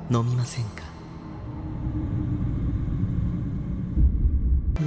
飲みませんか。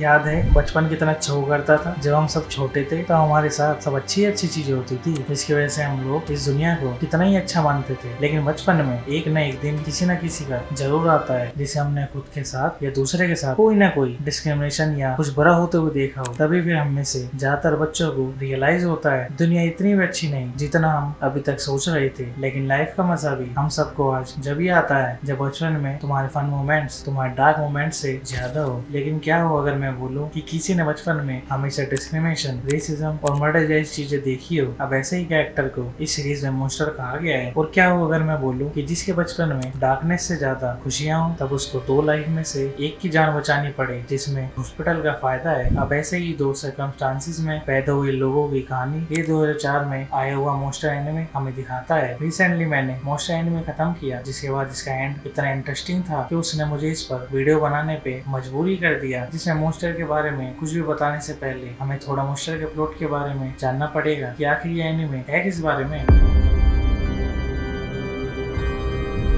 याद है बचपन कितना अच्छा हुआ करता था। जब हम सब छोटे थे तो हमारे साथ सब अच्छी अच्छी चीजें होती थी, जिसकी वजह से हम लोग इस दुनिया को कितना ही अच्छा मानते थे। लेकिन बचपन में एक न एक दिन किसी न किसी का जरूर आता है जिसे हमने खुद के साथ या दूसरे के साथ कोई ना कोई डिस्क्रिमिनेशन या कुछ बुरा होते हुए देखा हो। तभी फिर हम में से ज्यादातर बच्चों को रियलाइज होता है दुनिया इतनी भी अच्छी नहीं जितना हम अभी तक सोच रहे थे। लेकिन लाइफ का मजा भी हम सबको आज जब ही आता है जब बचपन में तुम्हारे फन मोमेंट्स तुम्हारे डार्क मोमेंट्स से ज्यादा हो। लेकिन क्या हो अगर मैं बोलूं कि किसी ने बचपन में हमेशा डिस्क्रिमिनेशन, रेसिज्म और मर्डर जैसी चीजें देखी हो। अब ऐसे ही कैरेक्टर को इस सीरीज में मॉन्स्टर कहा गया है। और क्या हो अगर मैं बोलूं कि जिसके बचपन में डार्कनेस से ज्यादा खुशियां हो, तब उसको दो लाइफ में से एक की जान बचानी पड़े जिसमें हॉस्पिटल का फायदा है। अब ऐसे ही दो सर्कमस्टांसिस में पैदा हुए लोगों की कहानी ये 2004 में आया हुआ मॉन्स्टर एनिमे हमें दिखाता है। रिसेंटली मैंने मॉन्स्टर एनिमे खत्म किया, जिसके बाद इसका एंड इतना इंटरेस्टिंग था कि उसने मुझे इस पर वीडियो बनाने पे मजबूरी कर दिया। जिसमें मॉन्स्टर के बारे में कुछ भी बताने से पहले हमें थोड़ा मॉन्स्टर के प्लॉट के बारे में जानना पड़ेगा कि आखिर ये एनिमे है किस बारे में।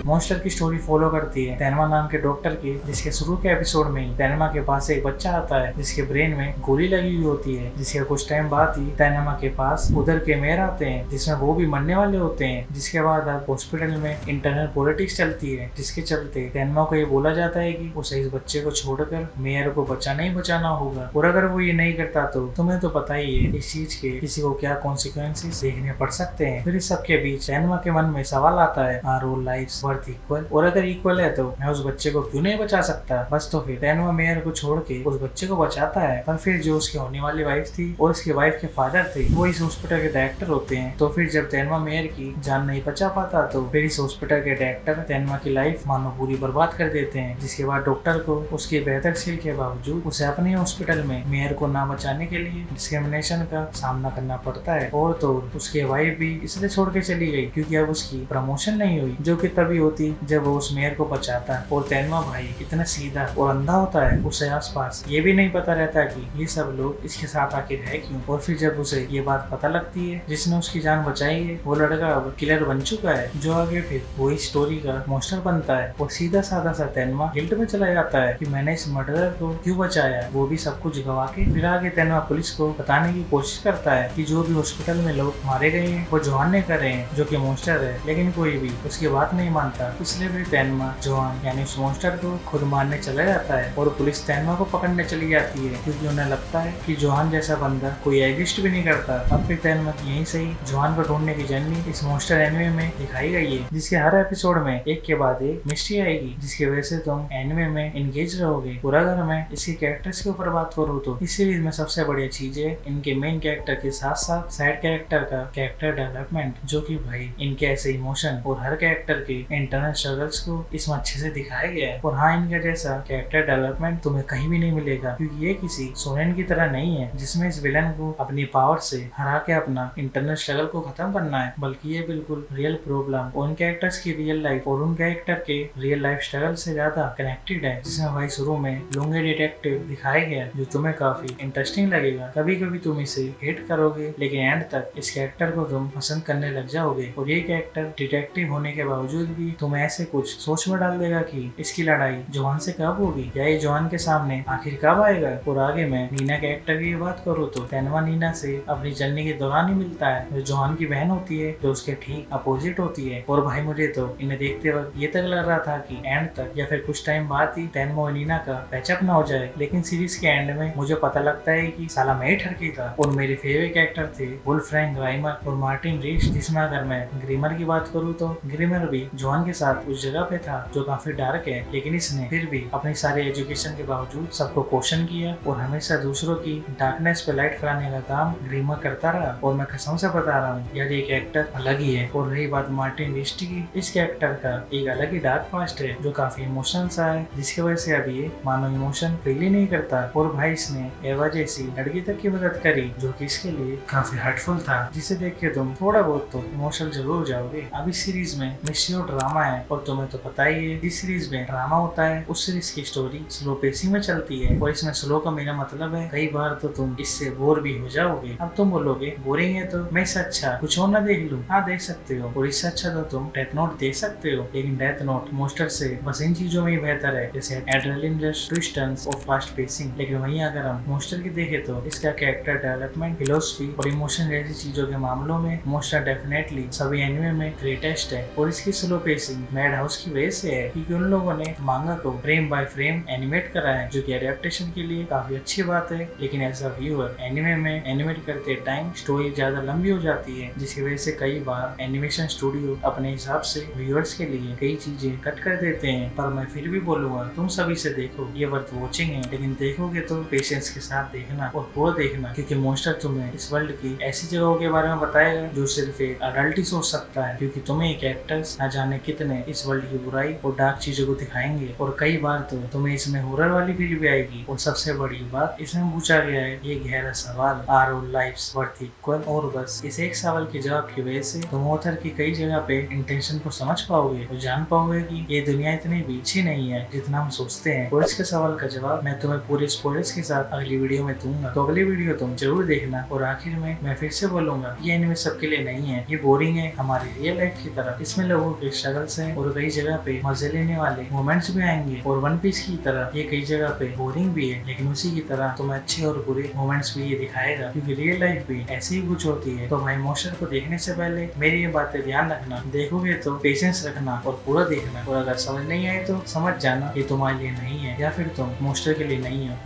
मॉन्स्टर की स्टोरी फॉलो करती है तेनमा नाम के डॉक्टर की, जिसके शुरू के एपिसोड में ही तेनमा के पास एक बच्चा आता है जिसके ब्रेन में गोली लगी हुई होती है। जिसके कुछ टाइम बाद ही तेनमा के पास उधर के मेयर आते हैं जिसमें वो भी मरने वाले होते हैं। जिसके बाद अब हॉस्पिटल में इंटरनल पॉलिटिक्स चलती है, जिसके चलते तेनमा को ये बोला जाता है कि उसे इस बच्चे को छोड़कर मेयर को बचाना ही बचाना होगा। और अगर वो ये नहीं करता तो तुम्हें तो पता ही है इस चीज के किसी को क्या कॉन्सिक्वेंसेस देखने पड़ सकते हैं। फिर इस सबके बीच तेनमा के मन में सवाल आता है, are all lives worth equal? और अगर इक्वल है तो मैं उस बच्चे को क्यों नहीं बचा सकता? बस तो फिर तेनमा मेयर को छोड़ के उस बच्चे को बचाता है। पर फिर जो उसकी होने वाली वाइफ थी और उसकी वाइफ के फादर थे वो इस हॉस्पिटल के डायरेक्टर होते हैं। तो फिर जब तेनमा मेयर की जान नहीं बचा पाता तो फिर इस हॉस्पिटल के डायरेक्टर तेनमा की लाइफ मानो पूरी बर्बाद कर देते हैं। जिसके बाद डॉक्टर को उसके बेहतर स्किल के बावजूद उसे अपने हॉस्पिटल में मेयर को ना बचाने के लिए डिस्क्रिमिनेशन का सामना करना पड़ता है। और तो उसकी वाइफ भी इसलिए छोड़ के चली गई क्योंकि अब उसकी प्रमोशन नहीं हुई, जो कि तभी होती जब वो उस मेयर को बचाता है। और तेनमा भाई इतना सीधा और अंधा होता है, उसे आसपास ये भी नहीं पता रहता कि ये सब लोग इसके साथ आखिर है क्यों। और फिर जब उसे ये बात पता लगती है जिसने उसकी जान बचाई है वो लड़का अब किलर बन चुका है, जो आगे फिर वही स्टोरी का मॉन्स्टर बनता है। और सीधा साधा सा तेनमा गिल्ट में चला जाता है कि मैंने इस मर्डरर को क्यों बचाया, वो भी सब कुछ गवा के। फिर आगे तेनमा पुलिस को बताने की कोशिश करता है कि जो भी हॉस्पिटल में लोग मारे गए हैं वो जोहान ने करे हैं, जो कि मॉन्स्टर है। लेकिन कोई भी उसकी बात नहीं मानता, इसलिए फिर तेनमा जोहान यानी उस मॉन्स्टर को खुद मारने चला जाता है। और पुलिस तेनमा को पकड़ने चली जाती है क्योंकि उन्हें लगता है कि जोहान जैसा बंदा कोई एग्जिस्ट भी नहीं करता। अब फिर तेनमा की यहीं से ही जोहान को ढूंढने की जर्नी इस मॉन्स्टर एनिमे में दिखाई गई है, जिसके हर एपिसोड में एक के बाद एक मिस्ट्री आएगी जिसकी वजह से तुम एनिमे में एंगेज रहोगे। और अगर मैं इसके कैरेक्टर्स के ऊपर बात करूँ तो इस सीरीज में सबसे बढ़िया चीज है इनके मेन कैरेक्टर के साथ साथ साइड कैरेक्टर का कैरेक्टर डेवलपमेंट, जो कि भाई इनके ऐसे इमोशन और हर कैरेक्टर के इंटरनल स्ट्रगल्स को इसमें अच्छे से दिखाया गया है। और हाँ, इनका जैसा कैरेक्टर डेवलपमेंट तुम्हें कहीं भी नहीं मिलेगा क्योंकि ये किसी सोनेन की तरह नहीं है जिसमें इस विलन को अपनी पावर से हरा के अपना इंटरनल स्ट्रगल को खत्म करना है, बल्कि ये बिल्कुल रियल प्रॉब्लम उन कैरेक्टर्स की रियल लाइफ और उन कैरेक्टर के रियल लाइफ स्ट्रगल से ज्यादा कनेक्टेड है। जिसमें भाई शुरू में लुंगे डिटेक्टिव दिखाया गया जो तुम्हें काफी इंटरेस्टिंग लगेगा। कभी कभी तुम इसे हेट करोगे लेकिन एंड तक इस कैरेक्टर को तुम पसंद करने लग जाओगे। और ये कैरेक्टर डिटेक्टिव होने के बावजूद भी तुम्हें ऐसे कुछ सोच में डाल देगा कि इसकी लड़ाई जोहान से कब होगी या ये जोहान के सामने आखिर कब आएगा। और आगे मैं नीना कैरेक्टर की बात करूँ तो तेनमा नीना से अपनी जर्नी के दौरान ही मिलता है, जो जोहान की बहन होती है जो उसके ठीक अपोजिट होती है। और भाई मुझे तो इन्हें देखते वक्त ये तक लग रहा था कि एंड तक या फिर कुछ टाइम बाद ही तेनमा और नीना का पैचअप ना हो जाए। लेकिन सीरीज के एंड में मुझे पता लगता है कि साला मैं ही ठरकी था। और मेरे फेवरेट कैरेक्टर थे वुल्फ्रैंक राइमर और मार्टिन रीच, जिसमें अगर मैं ग्रीमर की बात करूँ तो ग्रीमर भी जोहान के साथ उस जगह पे था जो काफी डार्क है, लेकिन इसने फिर भी अपनी सारी एजुकेशन के बावजूद सबको क्वेश्चन किया और हमेशा दूसरों की डार्कनेस पे लाइट फैलाने का काम ग्रीमर करता रहा। और मैं कसम से बता रहा हूँ यार ये कैरेक्टर अलग ही है। और रही बात मार्टिन रिस्ट की, इस कैरेक्टर का एक अलग ही डार्क पास्ट है जो काफी इमोशनल सा है, जिसकी वजह से अब ये मानो इमोशन फील ही नहीं करता। और भाई इसने एवा जैसी लड़की तक की मदद करी जो कि इसके लिए काफी हर्टफुल था, जिसे देख के तुम थोड़ा बहुत तो इमोशनल जरूर जाओगे। अब इस सीरीज में मिस्ट्री और ड्रामा ड्रामा है और तुम्हें तो पता ही है जिस सीरीज में ड्रामा होता है उस सीरीज की स्टोरी स्लो पेसिंग में चलती है। और इसमें स्लो का मेरा मतलब है कई बार तो तुम इससे बोर भी हो जाओगे। अब तुम बोलोगे बोरिंग है तो मैं इससे अच्छा कुछ और ना देख लूं। हाँ देख सकते हो, और इससे अच्छा तो तुम डेथ नोट देख सकते हो, लेकिन डेथ नोट मोस्टर से बस इन चीजों में ही बेहतर है, जैसे एड्रेनलिन रश, ट्विस्ट टर्न्स और फास्ट पेसिंग। लेकिन वहीं अगर हम मोस्टर की देखें तो इसका कैरेक्टर डेवलपमेंट, फिलोसफी और इमोशन जैसी चीजों के मामलों में मोस्टर डेफिनेटली सभी एनिमे में ग्रेटेस्ट है। और इसकी स्लो पेसिंग मैड हाउस की वजह से है, क्योंकि उन लोगों ने मांगा को फ्रेम बाय फ्रेम एनिमेट करा है, जो कि एडेप्टेशन के लिए काफी अच्छी बात है। लेकिन एज अ व्यूअर एनिमे में एनिमेट करते टाइम स्टोरी ज्यादा लंबी हो जाती है, जिसकी वजह से कई बार एनिमेशन स्टूडियो अपने हिसाब से व्यूअर्स के लिए कई चीजें कट कर देते हैं। पर मैं फिर भी बोलूंगा तुम सभी से देखो, ये वर्थ वॉचिंग है, लेकिन देखोगे तो पेशेंस के साथ देखना और पूरा देखना, क्योंकि मोस्टर तुम्हें इस वर्ल्ड की ऐसी जगहों के बारे में बताएगा जो सिर्फ एक अडल्ट ही सोच सकता है, क्योंकि तुम्हें कैरेक्टर्स न जाने कितने इस वर्ल्ड की बुराई और डार्क चीजों को दिखाएंगे। और कई बार तो तुम्हें इसमें हॉरर वाली फील भी आएगी। और सबसे बड़ी बात इसमें पूछा गया है ये गहरा सवाल, are all lives worth equal? और बस इस एक सवाल के जवाब की वजह से तुम ऑथर की कई जगह पे इंटेंशन को समझ पाओगे और जान पाओगे कि ये दुनिया इतनी भी अच्छी नहीं है जितना हम सोचते हैं। और इसके सवाल का जवाब मैं तुम्हें पूरे स्पॉयलर्स के साथ अगली वीडियो में दूंगा, तो अगली वीडियो तुम जरूर देखना। और आखिर में मैं फिर से बोलूंगा ये एनिमे सबके लिए नहीं है, ये बोरिंग है हमारी रियल लाइफ की तरह। इसमें लोगों के स्ट्रगल्स हैं और कई जगह पे मजे लेने वाले मोमेंट्स भी आएंगे। और वन पीस की तरह ये कई जगह पे बोरिंग भी है, लेकिन उसी की तरह तुम्हें अच्छे और बुरे मोमेंट्स भी ये दिखाएगा, क्योंकि रियल लाइफ भी ऐसी ही कुछ होती है। तो भाई मोस्टर को देखने से पहले मेरी ये बातें ध्यान रखना, देखोगे तो पेशेंस रखना और पूरा देखना। और अगर समझ नहीं आए तो समझ जाना ये तुम्हारे लिए नहीं है, या फिर तुम मोस्टर के लिए नहीं हो।